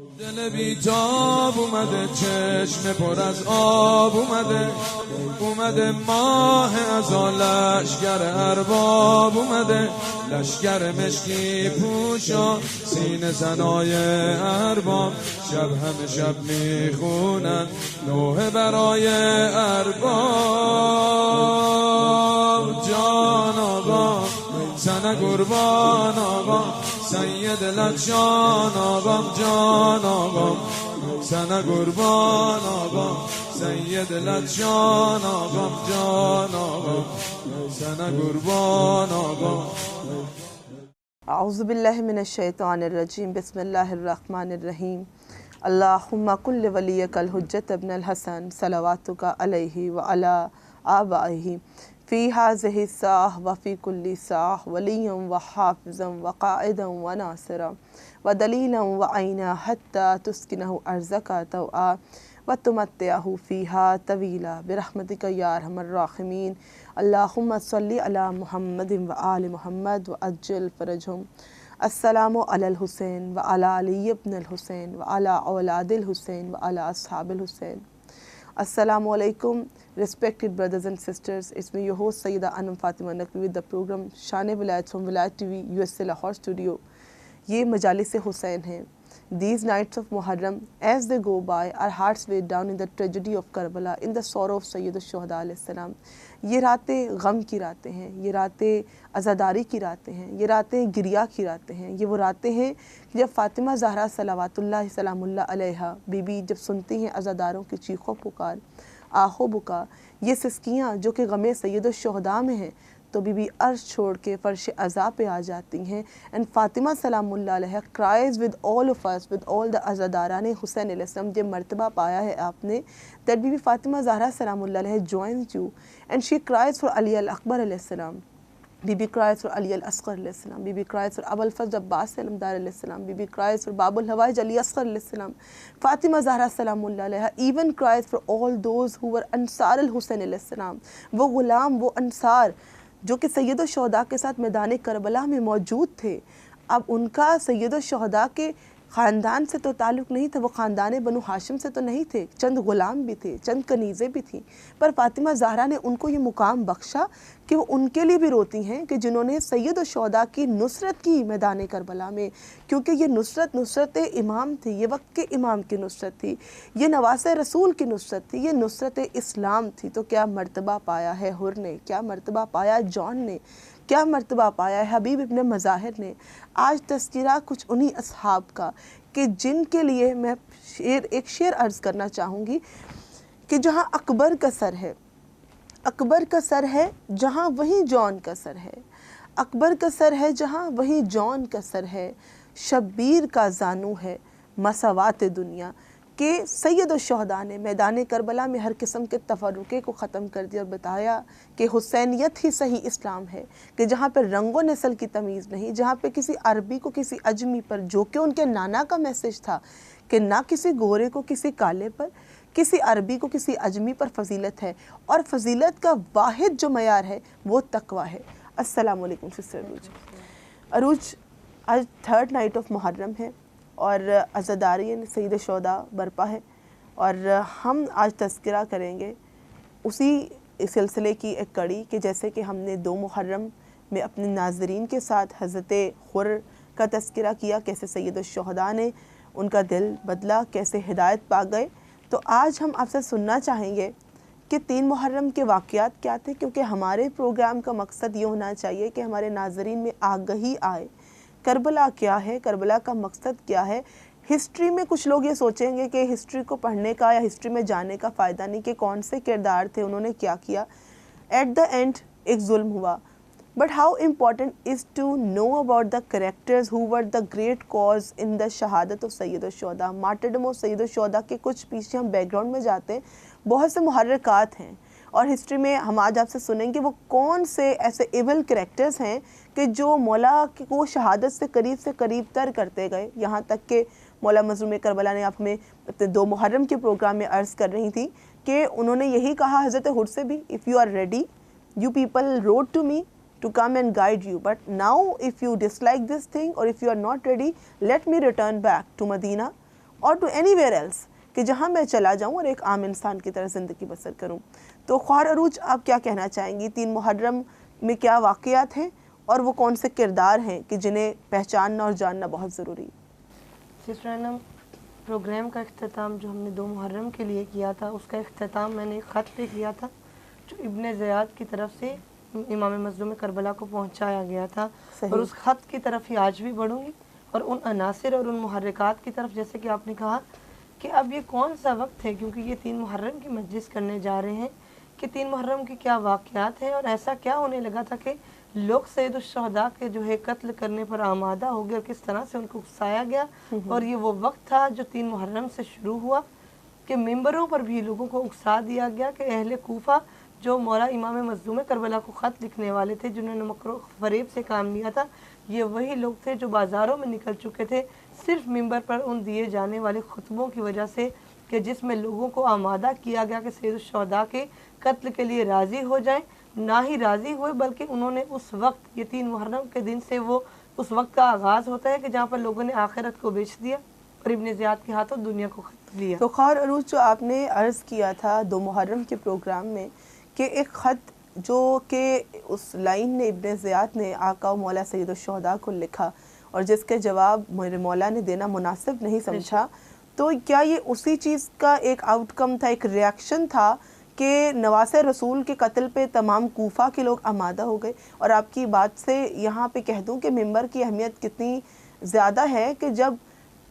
دل بیتاب اومده، چشم پر از آب اومده ماه ازا، لشگر ارباب اومده، لشگر مشکی پوشا، سینه زنای ارباب، شب همه شب میخونن نوحه برای ارباب. جان آقا سنه قربان آقا، سید لجان آقا، جان آقا سنه قربان آقا، سید لجان آقا، جان آقا سنه قربان آقا. اعوذ باللہ من الشیطان الرجیم، بسم اللہ الرحمن الرحیم. اللہم کل ولیک الحجت ابن الحسن صلواتک علیہ وعلی آبائہ فی ہذہ الساعہ وفی کل ساعہ ولیا وحافظا وقائدا وناصرا ودلیلا وعینا حتی تسکنہ ارضک طوعا وتمتعہ فیہا طویلا برحمتک یا ارحم الراحمین. اللہم صلی علی محمد وآل محمد وعجل فرجہم. السلام علی الحسین وعلی علی ابن الحسین وعلی اولاد الحسین وعلی اصحاب الحسین. السلام علیکم respected brothers and sisters. It's me, your host Sayyida Anam Fatima Naqvi with the program Shan-e Vilayat from Vilayat TV USA Lahore studio. یہ مجالس حسین ہیں. These nights of Muharram, as they go by, our hearts weigh down in the tragedy of Karbala, in the sorrow of Sayyid al-Shuhada alayhi salam. یہ راتیں غم کی راتیں ہیں، یہ راتیں عزاداری کی راتیں ہیں، یہ راتیں گریہ کی راتیں ہیں. یہ وہ راتیں ہیں جب فاطمہ زہرا صلوات اللہ سلام اللہ علیہا بی بی جب سنتی ہیں عزاداروں کی چیخ و پکار، آہ و بکا، یہ سسکیاں جو کہ غم سید الشہداء میں ہیں، تو بی بی عرش چھوڑ کے فرش عزا پہ آ جاتی ہیں. اینڈ فاطمہ سلام اللہ علیہ cries with all of us, with all the عزاداران حسین علیہ السلام. جو مرتبہ پایا ہے آپ نے that بی بی فاطمہ زہرا سلام اللہ علیہ joins you and she cries for علی الاکبر علیہ السلام. بی بی cries for علی الاصغر علیہ السلام. بی بی cries for ابو الفضل عباس علمدار علیہ السلام. بی بی cries for باب الحوائج علی اصغر علیہ السلام. فاطمہ زہرا سلام اللہ علیہ even cries for all those who were انصار الحسین علیہ السلام. وہ غلام، وہ انصار جو کہ سید الشہداء کے ساتھ میدان کربلا میں موجود تھے. اب ان کا سید الشہداء کے خاندان سے تو تعلق نہیں تھا، وہ خاندان بنو ہاشم سے تو نہیں تھے، چند غلام بھی تھے، چند کنیزیں بھی تھیں، پر فاطمہ زہرا نے ان کو یہ مقام بخشا کہ وہ ان کے لیے بھی روتی ہیں کہ جنہوں نے سید الشہداء کی نصرت کی میدان کربلا میں. کیونکہ یہ نصرت امام تھی، یہ وقت کے امام کی نصرت تھی، یہ نواس رسول کی نصرت تھی، یہ نصرت اسلام تھی. تو کیا مرتبہ پایا ہے حر نے، کیا مرتبہ پایا جان نے، کیا مرتبہ پایا ہے حبیب ابن مظاہر نے. آج تذکرہ کچھ انہی اصحاب کا کہ جن کے لیے میں ایک شعر عرض کرنا چاہوں گی کہ جہاں اکبر کا سر ہے، اکبر کا سر ہے جہاں وہیں جان کا سر ہے، اکبر کا سر ہے جہاں وہیں جان کا سر ہے، شبیر کا زانو ہے مساوات دنیا. کہ سید الشہداء نے میدان کربلا میں ہر قسم کے تفرقے کو ختم کر دیا اور بتایا کہ حسینیت ہی صحیح اسلام ہے، کہ جہاں پہ رنگ و نسل کی تمیز نہیں، جہاں پہ کسی عربی کو کسی اجمی پر، جو کہ ان کے نانا کا میسج تھا کہ نہ کسی گورے کو کسی کالے پر، کسی عربی کو کسی اجمی پر فضیلت ہے، اور فضیلت کا واحد جو معیار ہے وہ تقوی ہے. السلام علیکم سسٹر عروج. آج 3rd نائٹ آف محرم ہے اور عزاداری سید الشہداء برپا ہے، اور ہم آج تذکرہ کریں گے اسی سلسلے کی ایک کڑی کہ جیسے کہ ہم نے 2 محرم میں اپنے ناظرین کے ساتھ حضرت حر کا تذکرہ کیا، کیسے سید الشہداء نے ان کا دل بدلا، کیسے ہدایت پا گئے. تو آج ہم آپ سے سننا چاہیں گے کہ 3 محرم کے واقعات کیا تھے، کیونکہ ہمارے پروگرام کا مقصد یہ ہونا چاہیے کہ ہمارے ناظرین میں آگہی آئے. کربلا کیا ہے، کربلا کا مقصد کیا ہے. ہسٹری میں کچھ لوگ یہ سوچیں گے کہ ہسٹری کو پڑھنے کا یا ہسٹری میں جانے کا فائدہ نہیں، کہ کون سے کردار تھے، انہوں نے کیا کیا. ایٹ دا اینڈ ایک ظلم ہوا. But how important is to know about the characters who were the great cause in the شہادت of Sayyid al-Shuhada, martyrdom of Sayyid al-Shuhada کے کچھ پیچھے ہم بیک گراؤنڈ میں جاتے ہیں. بہت سے محرکات ہیں اور ہسٹری میں ہم آج آپ سے سنیں گے وہ کون سے ایسے ایول کریکٹرز ہیں کہ جو مولا کو شہادت سے قریب تر کرتے گئے. یہاں تک کہ مولا مظلوم کربلا نے آپ ہمیں اپنے 2 محرم کے پروگرام میں عرض کر رہی تھی کہ انہوں نے یہی کہا حضرت حر سے بھی، if you are ready, you people wrote to me to come and guide you, but now if you dislike this thing or if you are not ready, let me return back to Medina اور to any where else کہ جہاں میں چلا جاؤں اور ایک عام انسان کی طرح زندگی بسر کروں. تو خواہر عروج آپ کیا کہنا چاہیں گی؟ 3 محرم میں کیا واقعات ہیں اور وہ کون سے کردار ہیں کہ جنہیں پہچاننا اور جاننا بہت ضروری ہے؟ سسٹر انم، پروگرام کا اختتام جو ہم نے 2 محرم کے لیے کیا تھا، اس کا اختتام میں نے ایک خط پہ کیا تھا جو ابن زیاد کی طرف سے امام مظلوم کربلا کو پہنچایا گیا تھا. اور اس خط کی طرف ہی آج بھی بڑھوں گی اور ان عناصر اور ان محرکات کی طرف، جیسے کہ آپ نے کہا کہ اب یہ کون سا وقت ہے، کیونکہ یہ 3 محرم کی مجلس کرنے جا رہے ہیں کہ 3 محرم کی کیا واقعات ہیں اور ایسا کیا ہونے لگا تھا کہ لوگ سید الشہداء کے جو ہے قتل کرنے پر آمادہ ہو گئے اور کس طرح سے ان کو اکسایا گیا. اور یہ وہ وقت تھا جو 3 محرم سے شروع ہوا کہ ممبروں پر بھی لوگوں کو اکسا دیا گیا کہ اہل کوفہ جو مولا امام مظلوم کربلا کو خط لکھنے والے تھے، جنہوں نے مکر و فریب سے کام لیا تھا، یہ وہی لوگ تھے جو بازاروں میں نکل چکے تھے صرف ممبر پر ان دیے جانے والے خطبوں کی وجہ سے کہ جس میں لوگوں کو آمادہ کیا گیا کہ سید الشہداء کے قتل کے لیے راضی ہو جائیں. نہ ہی راضی ہوئے بلکہ انہوں نے اس وقت، یہ 3 محرم کے دن سے وہ اس وقت کا آغاز ہوتا ہے کہ جہاں پر لوگوں نے آخرت کو بیچ دیا اور ابن زیاد کے ہاتھوں دنیا کو خرید لیا. تو خواہر عروج جو آپ نے عرض کیا تھا 2 محرم کے پروگرام میں کہ ایک خط جو کہ اس لائن نے ابن زیاد نے آقا و مولا سید الشہداء کو لکھا اور جس کے جواب میرے مولا نے دینا مناسب نہیں سمجھا، تو کیا یہ اسی چیز کا ایک آؤٹ کم تھا، ایک ریاکشن تھا کہ نواس رسول کے قتل پہ تمام کوفہ کے لوگ آمادہ ہو گئے؟ اور آپ کی بات سے یہاں پہ کہہ دوں کہ ممبر کی اہمیت کتنی زیادہ ہے کہ جب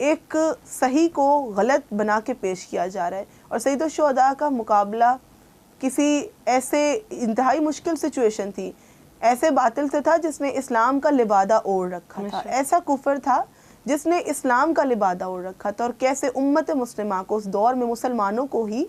ایک صحیح کو غلط بنا کے پیش کیا جا رہا ہے. اور سید الشہداء کا مقابلہ کسی ایسے انتہائی مشکل سچویشن تھی، ایسے باطل سے تھا جس نے اسلام کا لبادہ اوڑھ رکھا تھا، ایسا کفر تھا جس نے اسلام کا لبادہ اوڑھ رکھا تھا. اور کیسے امت مسلمہ کو اس دور میں مسلمانوں کو ہی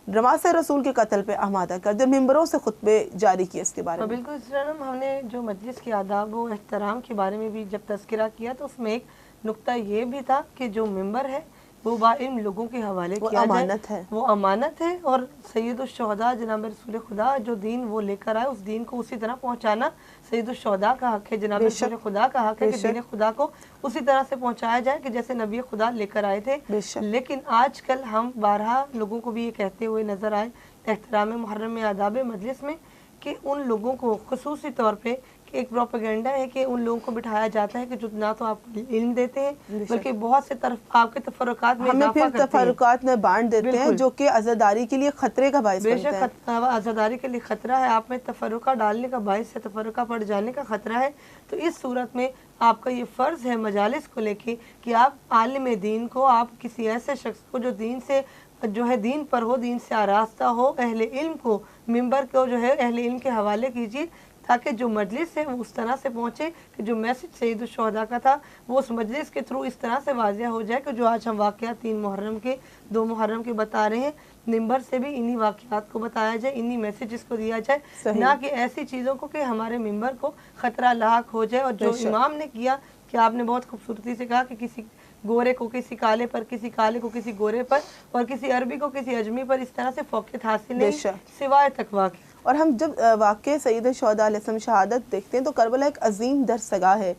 نواس رسول کے قتل پہ آمادہ کر دے، ممبروں سے خطبے جاری کیے اس کے بارے میں. بالکل اس طرح ہم نے جو مجلس کے آداب و احترام کے بارے میں بھی جب تذکرہ کیا تو اس میں ایک نقطہ یہ بھی تھا کہ جو ممبر ہے وہ باعلم لوگوں کے حوالے کیا جائے، امانت ہے، وہ امانت ہے. اور سید الشہداء جناب رسول خدا جو دین وہ لے کر آئے اس دین کو اسی طرح پہنچانا سید الشہداء کا حق ہے، جناب رسول خدا کا حق ہے کہ دین خدا کو اسی طرح سے پہنچایا جائے کہ جیسے نبی خدا لے کر آئے تھے. لیکن آج کل ہم بارہا لوگوں کو بھی یہ کہتے ہوئے نظر آئے احترام محرم میں آداب مجلس میں کہ ان لوگوں کو خصوصی طور پہ ایک پروپیگنڈا ہے کہ ان لوگوں کو بٹھایا جاتا ہے کہ جو نہ تو آپ علم دیتے ہیں بلکہ بہت سے طرف آپ کے تفرقات میں ہمیں پھر تفرقات میں بانٹ دیتے ہیں جو کہ عزاداری کے لیے خطرے کا باعث بنتا ہے. بے شک عزاداری کے لیے خطرہ ہے، آپ میں تفرقہ ڈالنے کا باعث ہے، تفرقہ پڑ جانے کا خطرہ ہے. تو اس صورت میں آپ کا یہ فرض ہے مجالس کو لے کے کہ آپ عالم دین کو، آپ کسی ایسے شخص کو جو دین سے جو ہے دین پر ہو، دین سے آراستہ ہو، اہل علم کو، ممبر کو جو ہے اہل علم کے حوالے کیجیے تاکہ جو مجلس ہے وہ اس طرح سے پہنچے کہ جو میسج سید الشہداء کا تھا وہ اس مجلس کے تھرو اس طرح سے واضح ہو جائے کہ جو آج ہم واقعات 3 محرم کے 2 محرم کے بتا رہے ہیں، ممبر سے بھی انہی واقعات کو بتایا جائے، انہی میسیجز کو دیا جائے، نہ کہ ایسی چیزوں کو کہ ہمارے ممبر کو خطرہ لاحق ہو جائے. اور جو امام نے کیا کہ آپ نے بہت خوبصورتی سے کہا کہ کسی گورے کو کسی کالے پر، کسی کالے کو کسی گورے پر، اور کسی عربی کو کسی اجمی پر اس طرح سے فوقیت حاصل نہیں سوائے تقویٰ کی. اور ہم جب واقع سید الشہداء علیہ السلام شہادت دیکھتے ہیں تو کربلا ایک عظیم درسگاہ ہے.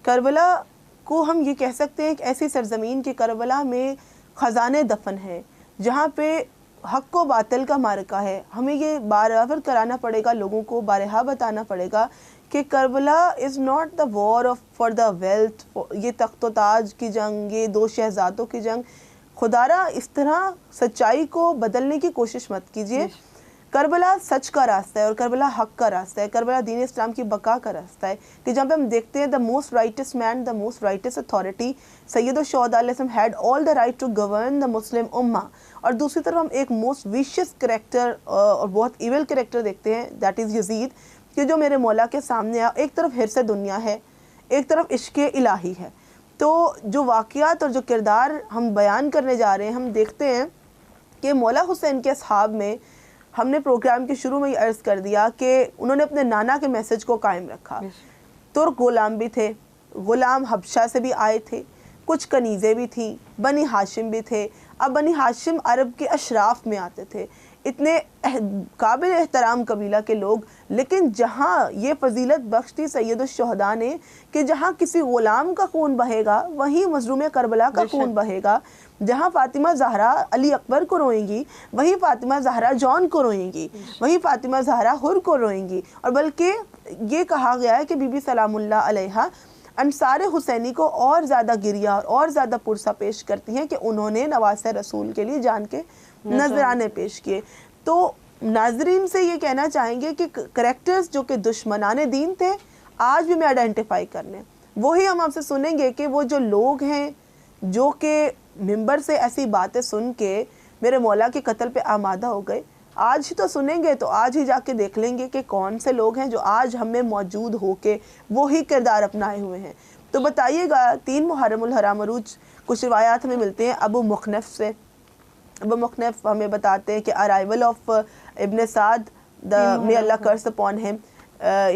کربلا کو ہم یہ کہہ سکتے ہیں کہ ایسی سرزمین کے کربلا میں خزانے دفن ہے جہاں پہ حق و باطل کا معرکہ ہے. ہمیں یہ بارآور کرانا پڑے گا، لوگوں کو بارہا بتانا پڑے گا کہ Karbala is not the war of for the wealth, یہ تخت و تاج کی جنگ، یہ 2 شہزادوں کی جنگ. خدارا اس طرح سچائی کو بدلنے کی کوشش مت کیجیے. کربلا سچ کا راستہ ہے اور کربلا حق کا راستہ ہے، کربلا دین اسلام کی بقا کا راستہ ہے کہ جب ہم دیکھتے ہیں the most righteous man, the most righteous authority Sayyid al-Shuhada علیہ السلام had all the right to govern the Muslim امہ، اور دوسری طرف ہم ایک موسٹ ویشیس کریکٹر اور بہت ایول کریکٹر دیکھتے ہیں دیٹ از یزید کہ جو میرے مولا کے سامنے آیا. ایک طرف حرص دنیا ہے، ایک طرف عشق الہی ہے. تو جو واقعات اور جو کردار ہم بیان کرنے جا رہے ہیں، ہم دیکھتے ہیں کہ مولا حسین کے اصحاب میں ہم نے پروگرام کے شروع میں یہ عرض کر دیا کہ انہوں نے اپنے نانا کے میسج کو قائم رکھا. ترک غلام بھی تھے، غلام حبشہ سے بھی آئے تھے، کچھ کنیزیں بھی تھیں، بنی ہاشم بھی تھے. اب بنی ہاشم عرب کے اشراف میں آتے تھے. اتنے قابل احترام قبیلہ کے لوگ، لیکن جہاں یہ فضیلت بخش تھی سید الشہداء نے کہ جہاں کسی غلام کا خون بہے گا وہیں مظلوم کربلا کا خون بہے گا، جہاں فاطمہ زہرا علی اکبر کو روئیں گی وہیں فاطمہ زہرا جان کو روئیں گی، وہیں فاطمہ زہرا حر کو روئیں گی. اور بلکہ یہ کہا گیا ہے کہ بی بی سلام اللہ علیہا انصار حسینی کو اور زیادہ گریہ اور زیادہ پرسہ پیش کرتی ہیں کہ انہوں نے نواسہ رسول کے لیے جان کے نذرانے پیش کیے. تو ناظرین سے یہ کہنا چاہیں گے کہ کریکٹرز جو کہ دشمنان دین تھے آج بھی میں آئیڈینٹیفائی کرنے، وہی ہم آپ سے سنیں گے کہ وہ جو لوگ ہیں جو کہ ممبر سے ایسی باتیں سن کے میرے مولا کے قتل پہ آمادہ ہو گئے، آج ہی تو سنیں گے تو آج ہی جا کے دیکھ لیں گے کہ کون سے لوگ ہیں جو آج ہم میں موجود ہو کے وہی کردار اپنائے ہوئے ہیں. تو بتائیے گا 3 محرم الحرام عروج کچھ روایات ہمیں ملتے ہیں ابو مخنف سے. ابو مخنف ہمیں بتاتے ہیں کہ ارائیول آف ابن سعد may Allah curse upon him,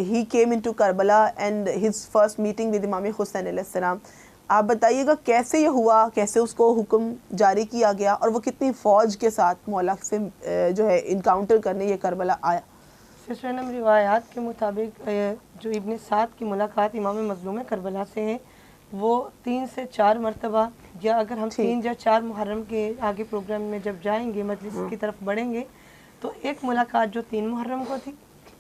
he came into Karbala and his first meeting with امام حسین علیہ السلام. آپ بتائیے گا کیسے یہ ہوا، کیسے اس کو حکم جاری کیا گیا اور وہ کتنی فوج کے ساتھ مولا سے جو ہے انکاؤنٹر کرنے یہ کربلا آیا. سسٹر انم روایات کے مطابق جو ابن سعد کی ملاقات امام مظلوم کربلا سے ہے وہ 3 سے 4 مرتبہ، یا اگر ہم 3 یا 4 محرم کے آگے پروگرام میں جب جائیں گے مجلس کی طرف بڑھیں گے تو ایک ملاقات جو 3 محرم کو تھی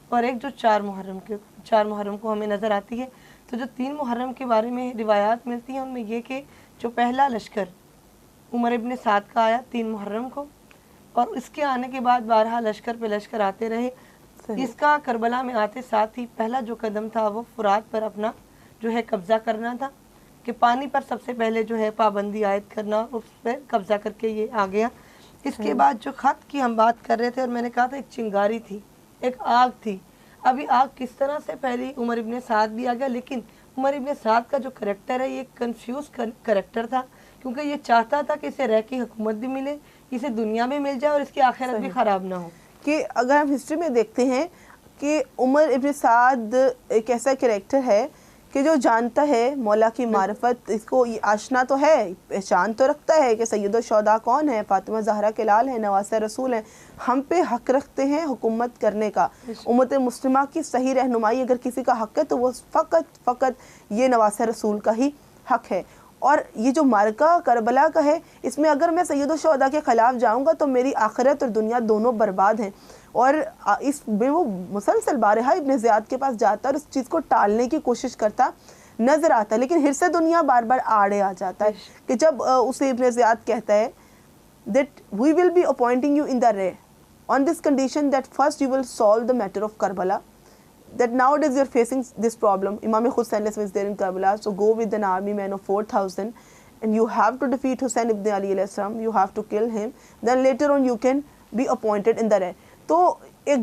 اور ایک جو 4 محرم کو ہمیں نظر آتی ہے. تو جو 3 محرم کے بارے میں روایات ملتی ہیں ان میں یہ کہ جو پہلا لشکر عمر ابن سعد کا آیا 3 محرم کو، اور اس کے آنے کے بعد بارہا لشکر پہ لشکر آتے رہے. اس کا کربلا میں آتے ساتھ ہی پہلا جو قدم تھا وہ فرات پر اپنا جو ہے قبضہ کرنا تھا، کہ پانی پر سب سے پہلے جو ہے پابندی عائد کرنا، اس پہ قبضہ کر کے یہ آ گیا. اس کے بعد جو خط کی ہم بات کر رہے تھے اور میں نے کہا تھا ایک چنگاری تھی، ایک آگ تھی. ابھی آگ کس طرح سے پہلی عمر ابن سعد بھی آ گیا، لیکن عمر ابن سعد کا جو کریکٹر ہے یہ کنفیوز کریکٹر تھا، کیونکہ یہ چاہتا تھا کہ اسے رہ کی حکومت بھی ملے، اسے دنیا میں مل جائے اور اس کی آخرت بھی خراب نہ ہو. کہ اگر ہم ہسٹری میں دیکھتے ہیں کہ عمر ابن سعد ایک ایسا کریکٹر ہے کہ جو جانتا ہے مولا کی معرفت، اس کو آشنا تو ہے، پہچان تو رکھتا ہے کہ سید الشہداء کون ہے، فاطمہ زہرا کے لال ہیں، نواسہ رسول ہیں، ہم پہ حق رکھتے ہیں حکومت کرنے کا. امت مسلمہ کی صحیح رہنمائی اگر کسی کا حق ہے تو وہ فقط یہ نواسہ رسول کا ہی حق ہے. اور یہ جو معرکہ کربلا کا ہے اس میں اگر میں سید الشہداء کے خلاف جاؤں گا تو میری آخرت اور دنیا دونوں برباد ہیں. اور اس میں وہ مسلسل بارہا ابن زیاد کے پاس جاتا اور اس چیز کو ٹالنے کی کوشش کرتا نظر آتا ہے، لیکن حرص دنیا بار بار آڑے آ جاتا ہے. کہ جب اسے ابن زیاد کہتا ہے that we will be appointing you in the rear on this condition that first you will solve the matter of Karbala, that nowadays you are facing this problem. Imam Hussain is there in Karbala, so go with an army man of 4,000 and you have to defeat Hussain ibn Ali alayhi salam, you have to kill him, then later on you can be appointed in the rear. تو ایک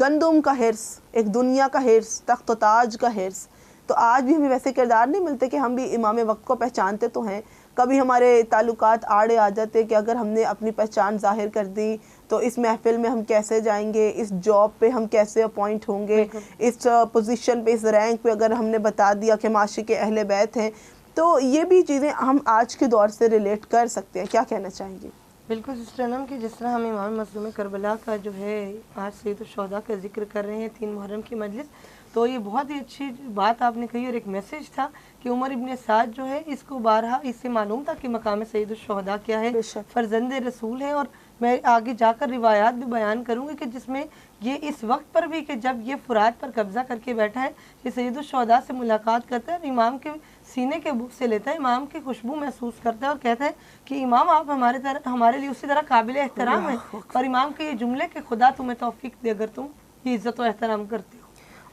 گندم کا حرص، ایک دنیا کا حرص، تخت و تاج کا حرص. تو آج بھی ہمیں ویسے کردار نہیں ملتے کہ ہم بھی امام وقت کو پہچانتے تو ہیں. کبھی ہمارے تعلقات آڑے آ جاتے کہ اگر ہم نے اپنی پہچان ظاہر کر دی تو اس محفل میں ہم کیسے جائیں گے، اس جاب پہ ہم کیسے اپوائنٹ ہوں گے، اس پوزیشن پہ، اس رینک پہ اگر ہم نے بتا دیا کہ معاشق اہل بیت ہیں. تو یہ بھی چیزیں ہم آج کے دور سے ریلیٹ کر سکتے ہیں. کیا کہنا چاہیں گے؟ بالکل سسٹر انم کہ جس طرح ہم امام مظلوم کربلا کا جو ہے آج سید الشہداء کا ذکر کر رہے ہیں 3 محرم کی مجلس، تو یہ بہت ہی اچھی بات آپ نے کہی اور ایک میسیج تھا کہ عمر ابن سعد جو ہے اس کو بارہا اس سے معلوم تھا کہ مقام سید الشہداء کیا ہے، فرزند رسول ہے. اور میں آگے جا کر روایات بھی بیان کروں گی کہ جس میں یہ اس وقت پر بھی کہ جب یہ فرات پر قبضہ کر کے بیٹھا ہے، یہ سید الشہداء سے ملاقات کرتا ہے اور امام کے سینے کے بو سے لیتا ہے، امام کی خوشبو محسوس کرتا ہے اور کہتا ہے کہ امام آپ ہمارے لیے اسی طرح قابل احترام ہیں. اور امام کے یہ جملے کہ خدا تمہیں توفیق دے اگر تم یہ عزت و احترام کرتے ہو.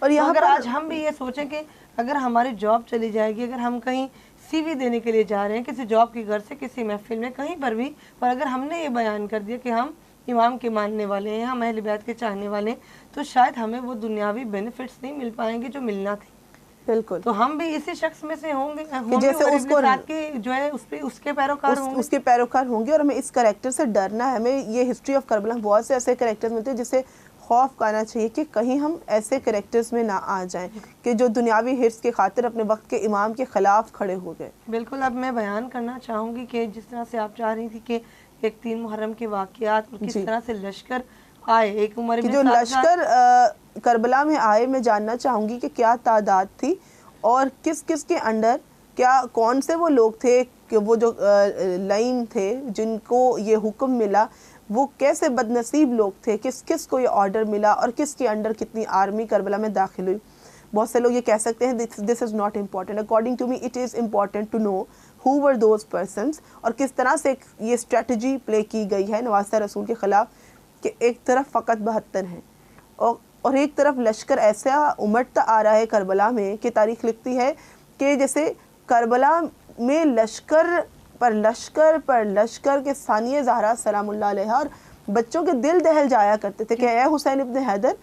اور اگر آج ہم بھی یہ سوچیں کہ اگر ہماری جاب چلی جائے گی، اگر ہم کہیں سی وی دینے کے لیے جا رہے ہیں کسی جاب کی گھر سے کسی محفل میں کہیں پر بھی، اور اگر ہم نے یہ بیان کر دیا کہ ہم امام کے ماننے والے ہیں، ہم اہل بیت کے چاہنے والے ہیں، تو شاید ہمیں وہ دنیاوی بینیفٹس نہیں مل پائیں گے جو ملنا تھے. بالکل. تو ہم بھی اسی شخص میں سے ہوں گے جیسے اس کو جو ہے اس کے پیروکار ہوں گے. اور ہمیں اس کریکٹر سے ڈرنا ہے. ہمیں یہ ہسٹری آف کربلا بہت سے ایسے کریکٹرز ملتے ہیں جسے خوف کرنا چاہیے کہ کہیں ہم ایسے کریکٹرز میں نہ آ جائیں کہ جو دنیاوی حرص کے خاطر اپنے وقت کے امام کے خلاف کھڑے ہو گئے. بالکل. اب میں بیان کرنا چاہوں گی کہ جس طرح سے آپ چاہ رہی تھی کہ ایک 3 محرم کے واقعات اور کس طرح سے لشکر آئے، ایک عمر کہ ابن جو سعد لشکر کربلا میں آئے، میں جاننا چاہوں گی کہ کیا تعداد تھی اور کس کس کے انڈر، کیا کون سے وہ لوگ تھے کہ وہ جو لائن تھے جن کو یہ حکم ملا، وہ کیسے بد نصیب لوگ تھے، کس کس کو یہ آرڈر ملا اور کس کے انڈر کتنی آرمی کربلا میں داخل ہوئی. بہت سے لوگ یہ کہہ سکتے ہیں this is not important. According to me it is important to know who were those persons, اور کس طرح سے یہ اسٹریٹجی پلے کی گئی ہے نواسہ رسول کے خلاف کہ ایک طرف فقط 72 ہیں اور ایک طرف لشکر ایسا امٹتا آ رہا ہے کربلا میں کہ تاریخ لکھتی ہے کہ جیسے کربلا میں لشکر پر لشکر پر لشکر کے ثانیہ زہرا سلام اللہ علیہ اور بچوں کے دل دہل جایا کرتے تھے کہ اے حسین ابن حیدر،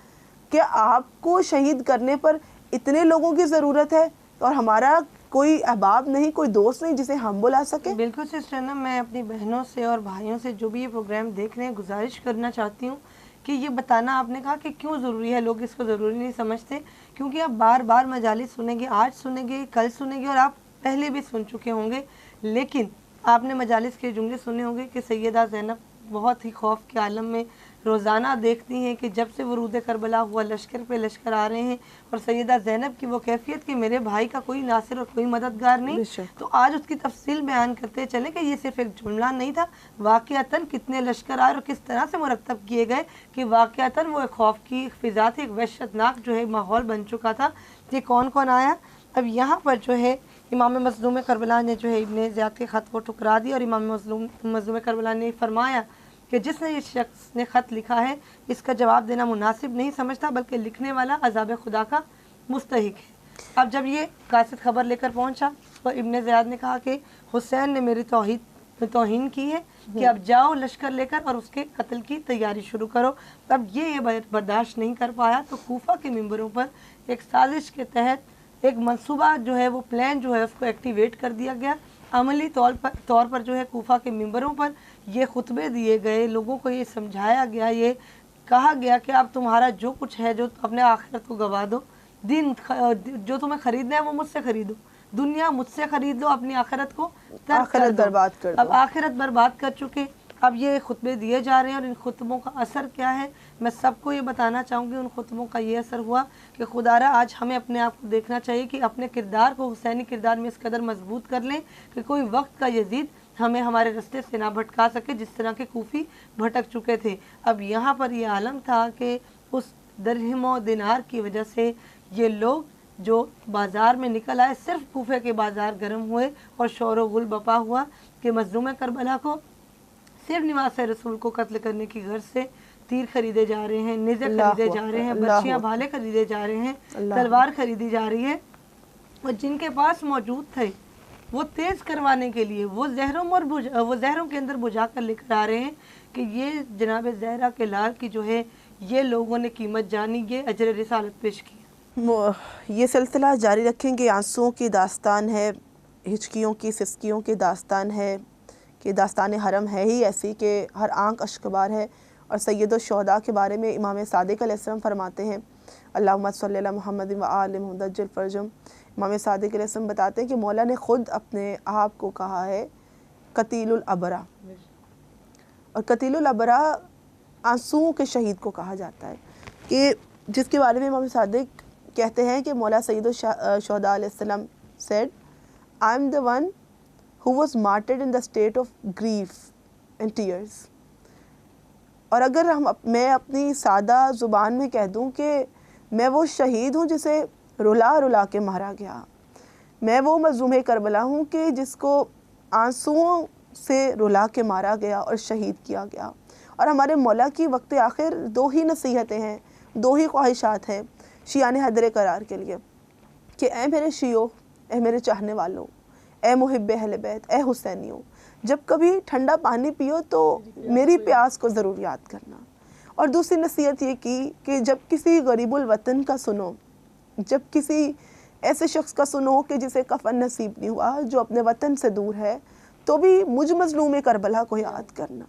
کہ آپ کو شہید کرنے پر اتنے لوگوں کی ضرورت ہے اور ہمارا کوئی احباب نہیں، کوئی دوست نہیں جسے ہم بلا سکیں. بالکل سسٹر نا، میں اپنی بہنوں سے اور بھائیوں سے جو بھی یہ پروگرام دیکھ رہے ہیں گزارش کرنا چاہتی ہوں کہ یہ بتانا آپ نے کہا کہ کیوں ضروری ہے، لوگ اس کو ضروری نہیں سمجھتے، کیونکہ آپ بار بار مجالس سنیں گے، آج سنیں گے، کل سنیں گے اور آپ پہلے بھی سن چکے ہوں گے، لیکن آپ نے مجالس کے جملے سنے ہوں گے کہ سیدہ زینب بہت ہی خوف کے عالم میں روزانہ دیکھتی ہیں کہ جب سے ورود کربلا ہوا لشکر پہ لشکر آ رہے ہیں، اور سیدہ زینب کی وہ کیفیت کہ میرے بھائی کا کوئی ناصر اور کوئی مددگار نہیں. تو آج اس کی تفصیل بیان کرتے چلیں کہ یہ صرف ایک جملہ نہیں تھا، واقعتاً کتنے لشکر آئے اور کس طرح سے مرتب کیے گئے کہ واقعتاً وہ ایک خوف کی فضا تھی، ایک وحشتناک جو ہے ماحول بن چکا تھا. یہ کون کون آیا؟ اب یہاں پر جو ہے امام مظلوم کربلا نے جو ہے ابن زیاد کے خط کو ٹھکرا دی، اور امام مظلوم کربلا نے فرمایا کہ جس نے اس شخص نے خط لکھا ہے اس کا جواب دینا مناسب نہیں سمجھتا، بلکہ لکھنے والا عذاب خدا کا مستحق ہے. اب جب یہ قاصد خبر لے کر پہنچا تو ابن زیاد نے کہا کہ حسین نے میری توہین کی ہے کہ اب جاؤ لشکر لے کر اور اس کے قتل کی تیاری شروع کرو. اب یہ برداشت نہیں کر پایا تو کوفہ کے ممبروں پر ایک سازش کے تحت ایک منصوبہ جو ہے وہ پلان جو ہے اس کو ایکٹیویٹ کر دیا گیا. عملی طور پر جو ہے کوفہ کے ممبروں پر یہ خطبے دیے گئے، لوگوں کو یہ سمجھایا گیا، یہ کہا گیا کہ اب تمہارا جو کچھ ہے، جو اپنے آخرت کو گوا دو، دین جو تمہیں خریدنا ہے وہ مجھ سے خریدو، دنیا مجھ سے خرید لو، اپنی آخرت کو آخرت برباد کر دو. اب آخرت برباد کر چکے، اب یہ خطبے دیے جا رہے ہیں، اور ان خطبوں کا اثر کیا ہے میں سب کو یہ بتانا چاہوں گی. ان خطبوں کا یہ اثر ہوا کہ خدارا آج ہمیں اپنے آپ کو دیکھنا چاہیے کہ اپنے کردار کو حسینی کردار میں اس قدر مضبوط کر لیں کہ کوئی وقت کا یزید ہمیں ہمارے رستے سے نہ بھٹکا سکے جس طرح کے کوفی بھٹک چکے تھے. اب یہاں پر یہ عالم تھا کہ اس درہم و دینار کی وجہ سے یہ لوگ جو بازار میں نکل آئے، صرف کوفے کے بازار گرم ہوئے اور شور و غل بپا ہوا کہ مظلوم کربلا کو صرف نواسہ رسول کو قتل کرنے کی غرض سے تیر خریدے جا رہے ہیں، نیزے خریدے جا رہے ہیں، برچیاں بھالے خریدے جا رہے ہیں، تلوار خریدی جا رہی ہے، اور جن کے پاس موجود تھے وہ تیز کروانے کے لیے وہ زہروں کے اندر بجھا کر لے کر آ رہے ہیں کہ یہ جناب زہرا کے لال کی جو ہے یہ لوگوں نے قیمت جانی، یہ اجر رسالت پیش کی. یہ سلسلہ جاری رکھیں گے. آنسوؤں کی داستان ہے، ہچکیوں کی سسکیوں کی داستان ہے کہ داستان حرم ہے ہی ایسی کہ ہر آنکھ اشکبار ہے. اور سید الشہداء کے بارے میں امام صادق علیہ السلام فرماتے ہیں، اللہم صلی علی محمد و آل محمد عجل فرجم. امام صادق علیہ السلام بتاتے ہیں کہ مولا نے خود اپنے آپ کو کہا ہے قتیل الابرا، اور قتیل الابرا آنسوؤں کے شہید کو کہا جاتا ہے، کہ جس کے بارے میں امام صادق کہتے ہیں کہ مولا سید الشہداء علیہ السلام said, I am the one who was martyred in the state of grief and tears. اور اگر میں اپنی سادہ زبان میں کہہ دوں کہ میں وہ شہید ہوں جسے رلا رلا کے مارا گیا، میں وہ مظلوم کربلا ہوں کہ جس کو آنسوؤں سے رلا کے مارا گیا اور شہید کیا گیا. اور ہمارے مولا کی وقت آخر 2 ہی نصیحتیں ہیں، 2 ہی خواہشات ہیں شیعان حیدر قرار کے لیے کہ اے میرے شیعو، اے میرے چاہنے والوں، اے محب اہل بیت، اے حسینیوں، جب کبھی ٹھنڈا پانی پیو تو میری پیاس کو ضرور یاد کرنا. اور دوسری نصیحت یہ کی کہ جب کسی غریب الوطن کا سنو، جب کسی ایسے شخص کا سنو کہ جسے کفن نصیب نہیں ہوا، جو اپنے وطن سے دور ہے، تو بھی مجھ مظلوم کربلا کو یاد کرنا.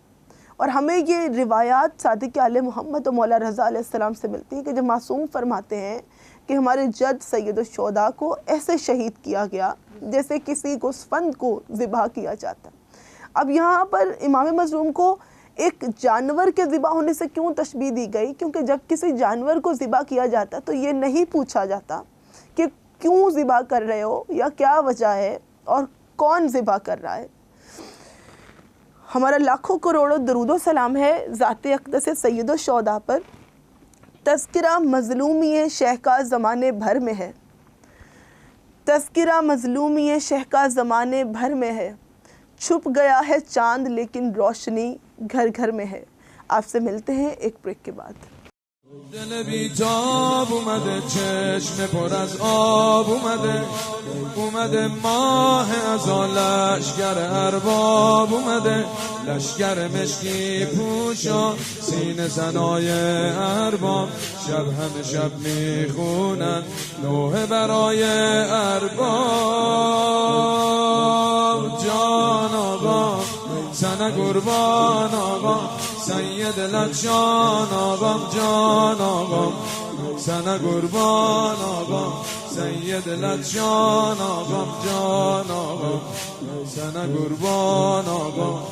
اور ہمیں یہ روایات صادق آل محمد و مولا رضا علیہ السلام سے ملتی ہیں کہ جب معصوم فرماتے ہیں کہ ہمارے جد سید الشہداء کو ایسے شہید کیا گیا جیسے کسی گوسفند کو ذبح کیا جاتا. اب یہاں پر امام مظلوم کو ایک جانور کے ذبح ہونے سے کیوں تشبیہ دی گئی؟ کیونکہ جب کسی جانور کو ذبح کیا جاتا تو یہ نہیں پوچھا جاتا کہ کیوں ذبح کر رہے ہو یا کیا وجہ ہے اور کون ذبح کر رہا ہے۔ ہمارا لاکھوں کروڑوں درود و سلام ہے ذات اقدس سید الشہداء پر۔ تذکرہ مظلومی شہکا زمانے بھر میں ہے، تذکرہ مظلومی شہکا زمانے بھر میں ہے، چھپ گیا ہے چاند لیکن روشنی گھر گھر میں ہے۔ آپ سے ملتے ہیں ایک بریک کے بعد۔ دل بیتاب اومده، چشم پر از آب اومده ماه ازا، لشگر ارباب اومده، لشگر مشکی پوشا، سینه زنای ارباب، شب همه شب میخونن نوحه برای ارباب. جان آقا سنه قربان آقا، سید لکشان آقام، جان آقام سنه قربان آقام، سید لکشان آقام، جان آقام سنه قربان آقام.